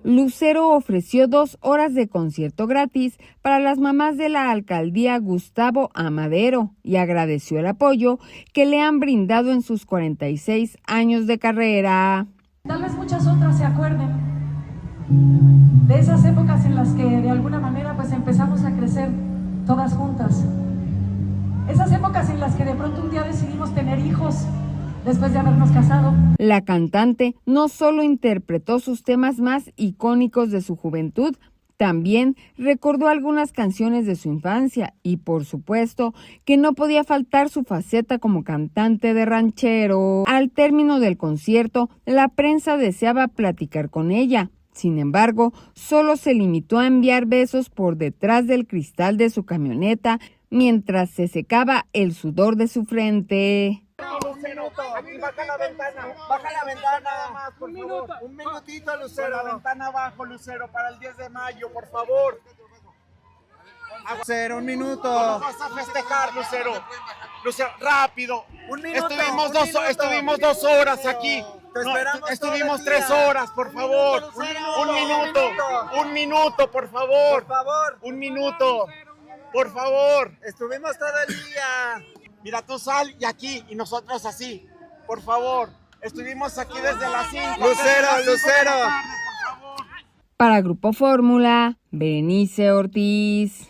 Lucero ofreció 2 horas de concierto gratis para las mamás de la alcaldía Gustavo Amadero y agradeció el apoyo que le han brindado en sus 46 años de carrera. Tal vez muchas otras se acuerden de esas épocas en las que de alguna manera pues empezamos a crecer todas juntas. Esas épocas en las que de pronto un día decidimos tener hijos después de habernos casado. La cantante no solo interpretó sus temas más icónicos de su juventud, también recordó algunas canciones de su infancia y, por supuesto, que no podía faltar su faceta como cantante de ranchero. Al término del concierto, la prensa deseaba platicar con ella. Sin embargo, solo se limitó a enviar besos por detrás del cristal de su camioneta mientras se secaba el sudor de su frente. Aquí baja la ventana, más, por favor. Un minutito, Lucero. La ventana abajo, Lucero, para el 10 de mayo, por favor. Lucero, un minuto. No vas a festejar, Lucero. Lucero, rápido. Un minuto. Estuvimos 2 horas aquí. Estuvimos 3 horas, por favor. Un minuto, por favor. Un minuto, por favor. Estuvimos todo el día. Mira, tú sal y aquí, y nosotros así, por favor. Estuvimos aquí desde las 5. Lucero. Para Grupo Fórmula, Berenice Ortiz.